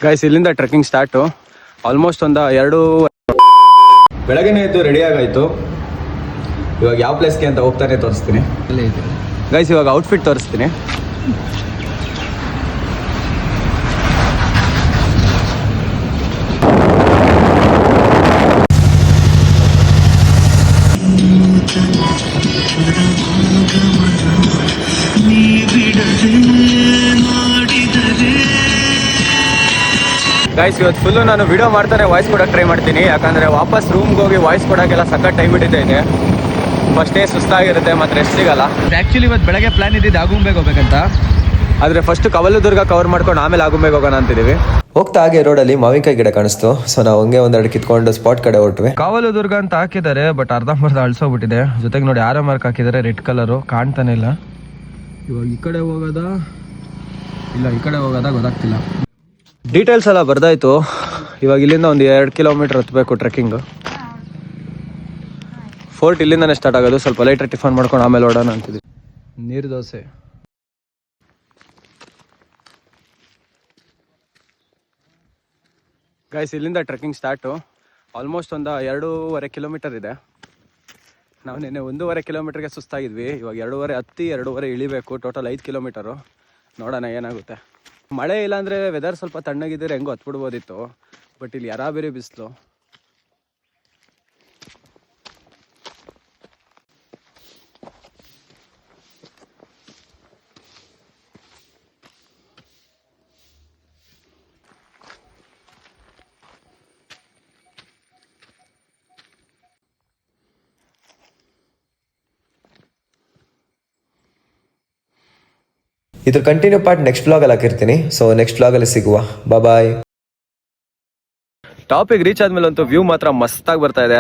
Guys ಇಲ್ಲಿಂದ trekking start. Almost ಒಂದು 2 ಬೆಳಗ್ಗೆನೇ ಇದ್ದು ರೆಡಿ ಆಗಾಯಿತು. ಇವಾಗ ಯಾವ ಪ್ಲೇಸ್ಗೆ ಅಂತ ಹೋಗ್ತಾನೆ ತೋರಿಸ್ತೀನಿ. ಗೈಸ್ ಇವಾಗ ಔಟ್ಫಿಟ್ ತೋರಿಸ್ತೀನಿ. ಗೈಸ್ ಇವತ್ತು ಫುಲ್ಲು ನಾನು ವಿಡಿಯೋ ಮಾಡ್ತಾನೆ ವಾಯ್ಸ್ ಕೊಡೋಕೆ ಟ್ರೈ ಮಾಡ್ತೀನಿ. ಯಾಕಂದರೆ ವಾಪಸ್ ರೂಮ್ಗೆ ಹೋಗಿ ವಾಯ್ಸ್ ಕೊಡೋಕ್ಕೆಲ್ಲ ಸಖತ್ ಟೈಮ್ ಹಿಡಿತೈತೆ. ಫಸ್ಟೇ ಸುಸ್ತಾಗಿರುತ್ತೆ ಮತ್ತು ರೆಸ್ಟ್ ಸಿಗಲ್ಲ. ಆ್ಯಕ್ಚುಲಿ ಇವತ್ತು ಬೆಳಗ್ಗೆ ಪ್ಲಾನ್ ಇದ್ದಿದ್ದು ಆಗುಂಬೆಗೆ ಹೋಗ್ಬೇಕಂತ. ಆದರೆ ಫಸ್ಟ್ ಕವಲದುರ್ಗ ಕವರ್ ಮಾಡ್ಕೊಂಡು ಆಮೇಲೆ ಆಗುಂಬೆಗೆ ಹೋಗೋಣ ಅಂತಿದ್ದೀವಿ. ಹೋಗ್ತಾ ಹಾಗೆ ರೋಡಲ್ಲಿ ಮಾವಿನಕಾಯಿ ಗಿಡ ಕಾಣಿಸ್ತು. ಸೊ ನಾವು ಹಂಗೆ ಒಂದೆರಡು ಕಿತ್ಕೊಂಡು ಸ್ಪಾಟ್ ಕಡೆ ಹೊರಟ್ವಿ. ಕಾವಲದುರ್ಗ ಅಂತ ಹಾಕಿದ್ದಾರೆ, ಬಟ್ ಅರ್ಧಂಬರ್ಧ ಅಳಿಸೋಗ್ಬಿಟ್ಟಿದೆ. ಜೊತೆಗೆ ನೋಡಿ ಆರೋ ಮಾರ್ಕ್ ಹಾಕಿದ್ದಾರೆ, ರೆಡ್ ಕಲರು ಕಾಣ್ತಾನೆ ಇಲ್ಲ. ಇವಾಗ ಈ ಕಡೆ ಹೋಗೋದಾ ಇಲ್ಲ ಈ ಕಡೆ ಹೋಗೋದಾ ಗೊತ್ತಾಗ್ತಿಲ್ಲ. ಡೀಟೇಲ್ಸ್ ಎಲ್ಲ ಬರ್ದಾಯ್ತು. ಇವಾಗ ಇಲ್ಲಿಂದ ಒಂದು 2 ಕಿಲೋಮೀಟರ್ ಹತ್ತಬೇಕು ಟ್ರೆಕ್ಕಿಂಗು. ಫೋರ್ಟ್ ಇಲ್ಲಿಂದನೇ ಸ್ಟಾರ್ಟ್ ಆಗೋದು. ಸ್ವಲ್ಪ ಲೈಟಾಗಿ ಟಿಫನ್ ಮಾಡ್ಕೊಂಡು ಆಮೇಲೆ ಓಡೋಣ ಅಂತಿದ್ವಿ. ನೀರು ದೋಸೆ. ಗೈಸ್ ಇಲ್ಲಿಂದ ಟ್ರೆಕ್ಕಿಂಗ್ ಸ್ಟಾರ್ಟು. ಆಲ್ಮೋಸ್ಟ್ ಒಂದು 2.5 ಕಿಲೋಮೀಟರ್ ಇದೆ. ನಾವು ನಿನ್ನೆ 1.5 ಕಿಲೋಮೀಟರ್ಗೆ ಸುಸ್ತಾಗಿದ್ವಿ. ಇವಾಗ 2.5 ಹತ್ತಿ 2.5 ಇಳಿಬೇಕು. Total 5 kilometre. ನೋಡೋಣ ಏನಾಗುತ್ತೆ. ಮಳೆ ಇಲ್ಲಾಂದರೆ ವೆದರ್ ಸ್ವಲ್ಪ ತಣ್ಣಗಿದ್ದರೆ ಹೆಂಗೋ ಹತ್ಬಿಡ್ಬೋದಿತ್ತು. ಬಟ್ ಇಲ್ಲಿ ಬೇರೆ ಬಿಸಿಲು. ಇದ್ರ ಕಂಟಿನ್ಯೂ ಪಾರ್ಟ್ ನೆಕ್ಸ್ಟ್ ಬ್ಲಾಗಲ್ಲಿ ಹಾಕಿರ್ತೀನಿ. ಸೊ ನೆಕ್ಸ್ಟ್ ಬ್ಲಾಗಲ್ಲಿ ಸಿಗುವ. ಬಾಯ್. ಟಾಪಿಗೆ ರೀಚ್ ಆದ್ಮೇಲೆ ಅಂತೂ ವ್ಯೂ ಮಾತ್ರ ಮಸ್ತಾಗಿ ಬರ್ತಾ ಇದೆ.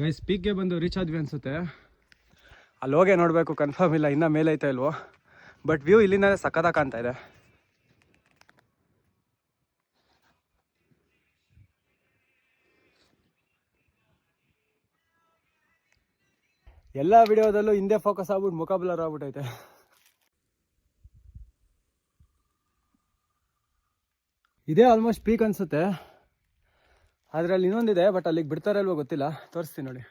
ಗೈಸ್ ಪೀಕ್ಗೆ ಬಂದು ರೀಚ್ ಆದ್ವಿ ಅನ್ಸುತ್ತೆ. ಅಲ್ಲಿ ಹೋಗೇ ನೋಡಬೇಕು, ಕನ್ಫರ್ಮ್ ಇಲ್ಲ ಇನ್ನೂ ಮೇಲೆ ಐತೆ ಇಲ್ವೋ. ಬಟ್ ವ್ಯೂ ಇಲ್ಲಿಂದ ಸಖತ್ತಾಗಿ ಕಾಣ್ತಾ ಇದೆ. ಎಲ್ಲ ವಿಡಿಯೋದಲ್ಲೂ ಹಿಂದೆ ಫೋಕಸ್ ಆಗ್ಬಿಟ್ಟು ಮುಖ ಬ್ಲರ್ ಆಗ್ಬಿಟ್ಟೈತೆ. ಇದೇ ಆಲ್ಮೋಸ್ಟ್ ಪೀಕ್ ಅನ್ಸುತ್ತೆ. ಆದರೆ ಅಲ್ಲಿ ಇನ್ನೊಂದಿದೆ, ಬಟ್ ಅಲ್ಲಿಗೆ ಬಿಡ್ತಾರೆ ಅಲ್ವೋ ಗೊತ್ತಿಲ್ಲ. ತೋರಿಸ್ತೀನಿ ನೋಡಿ.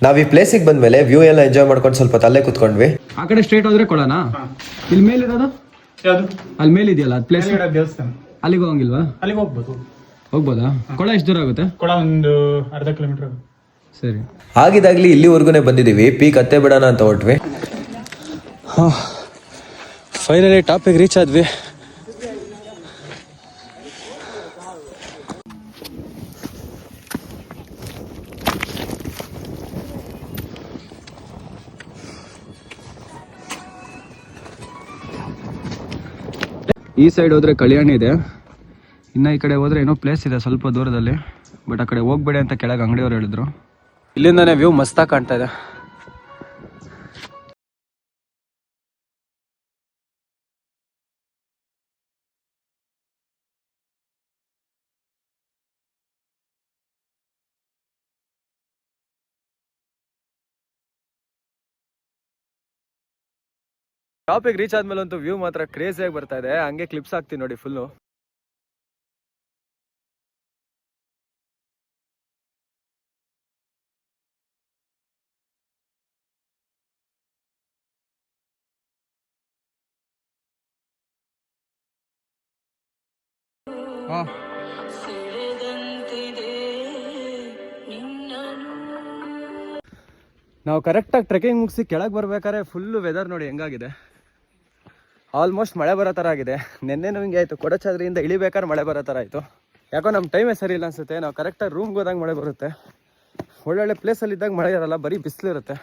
ನಾವು ಈ ಪ್ಲೇಸಿಗೆ ಬಂದ್ಮೇಲೆ ವ್ಯೂ ಎಲ್ಲ ಎಂಜಾಯ್ ಮಾಡ್ಕೊಂಡು ಸ್ವಲ್ಪ ತಲೆ ಕೂತ್ಕೊಂಡ್ವಿ. ಆ ಕಡೆ ಸ್ಟ್ರೇಟ್ ಹೋದ್ರೆ ಕೊಳನ. ಇಲ್ಲಿ ಮೇಲಿರೋದು ಅಲ್ಲಿ ಮೇಲಿದೆಯಲ್ಲ ಅದು ಪ್ಲೇಸ್. ದೇವಸ್ಥಾನ ಅಲ್ಲಿಗೆ ಹೋಗಂಗಿಲ್ವಾ? ಅಲ್ಲಿಗೆ ಹೋಗ್ಬೋದು. ಹೋಗ್ಬೋದಾ? ಕೊಳ ಎಷ್ಟು ದೂರ ಆಗುತ್ತೆ? ಕೊಳ ಒಂದು ಅರ್ಧ ಕಿಲೋಮೀಟರ್. ಸರಿ. ಆಗಿದಾಗ್ಲಿ ಇಲ್ಲಿವರೆಗೂ ಬಂದಿದ್ದೀವಿ. ಪೀಕ್ ಹತ್ತೆ ಬಿಡೋಣ ಅಂತ ಹೊರಟ್ವಿ. ಫೈನಲಿ ಟಾಪಿಗೆ ರೀಚ್ ಆದ್ವಿ. ಈ ಸೈಡ್ ಹೋದ್ರೆ ಕಲ್ಯಾಣಿ ಇದೆ. ಇನ್ನು ಈ ಕಡೆ ಹೋದ್ರೆ ಏನೋ ಪ್ಲೇಸ್ ಇದೆ ಸ್ವಲ್ಪ ದೂರದಲ್ಲಿ. ಬಟ್ ಆ ಕಡೆ ಹೋಗ್ಬೇಡಿ ಅಂತ ಕೆಳಗೆ ಅಂಗಡಿಯವ್ರು ಹೇಳಿದ್ರು. ಇಲ್ಲಿಂದಾನೇ ವ್ಯೂ ಮಸ್ತಾಗಿ ಕಾಣ್ತಾ ಇದೆ. ಟಾಪಿಗೆ ರೀಚ್ ಆದ್ಮೇಲೆ ಅಂತೂ ವ್ಯೂ ಮಾತ್ರ ಕ್ರೇಜಿಯಾಗಿ ಬರ್ತಾ ಇದೆ. ಹಂಗೆ ಕ್ಲಿಪ್ಸ್ ಹಾಕ್ತೀನಿ ನೋಡಿ ಫುಲ್ಲು. ನಾವು ಕರೆಕ್ಟಾಗಿ ಟ್ರೆಕ್ಕಿಂಗ್ ಮುಗಿಸಿ ಕೆಳಗೆ ಬರ್ಬೇಕಾದ್ರೆ ಫುಲ್ಲು ವೆದರ್ ನೋಡಿ ಹೆಂಗಾಗಿದೆ. ಆಲ್ಮೋಸ್ಟ್ ಮಳೆ ಬರೋ ಥರ ಆಗಿದೆ. ನೆನ್ನೆನೂ ಹಿಂಗೆ ಆಯಿತು. ಕೊಡಚಾದ್ರಿಯಿಂದ ಇಳಿಬೇಕಾದ್ರೆ ಮಳೆ ಬರೋ ಥರ ಆಯಿತು. ಯಾಕೋ ನಮ್ಮ ಟೈಮೇ ಸರಿ ಇಲ್ಲ ಅನಿಸುತ್ತೆ. ನಾವು ಕರೆಕ್ಟಾಗಿ ರೂಮ್ಗೆ ಹೋದಾಗ ಮಳೆ ಬರುತ್ತೆ. ಒಳ್ಳೊಳ್ಳೆ ಪ್ಲೇಸಲ್ಲಿ ಇದ್ದಾಗ ಮಳೆ ಇರಲ್ಲ, ಬರೀ ಬಿಸಿಲಿರುತ್ತೆ.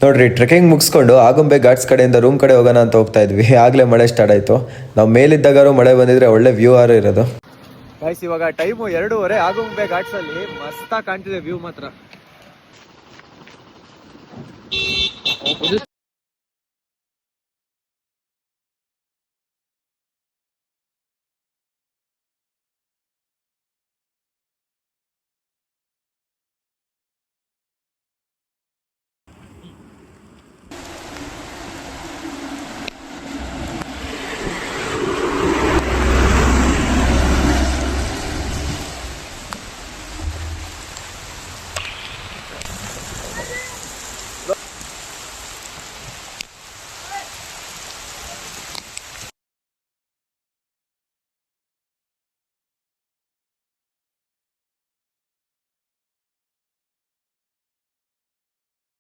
ನೋಡ್ರಿ ಟ್ರೆಕ್ಕಿಂಗ್ ಮುಗಿಸ್ಕೊಂಡು ಆಗುಂಬೆ ಘಾಟ್ಸ್ ಕಡೆಯಿಂದ ರೂಮ್ ಕಡೆ ಹೋಗೋಣ ಅಂತ ಹೋಗ್ತಾ ಇದ್ವಿ. ಆಗಲೇ ಮಳೆ ಸ್ಟಾರ್ಟ್ ಆಯಿತು. ನಾವು ಮೇಲಿದ್ದಾಗಾರು ಮಳೆ ಬಂದಿದ್ರೆ ಒಳ್ಳೆ ವ್ಯೂ ಆರು ಇರೋದು. ಗೈಸ್ ಇವಾಗ ಟೈಮು 2:30. ಆಗುಂಬೆ ಘಾಟ್ಸಲ್ಲಿ ಮಸ್ತಾಗಿ ಕಾಣ್ತಿದೆ ವ್ಯೂ ಮಾತ್ರ.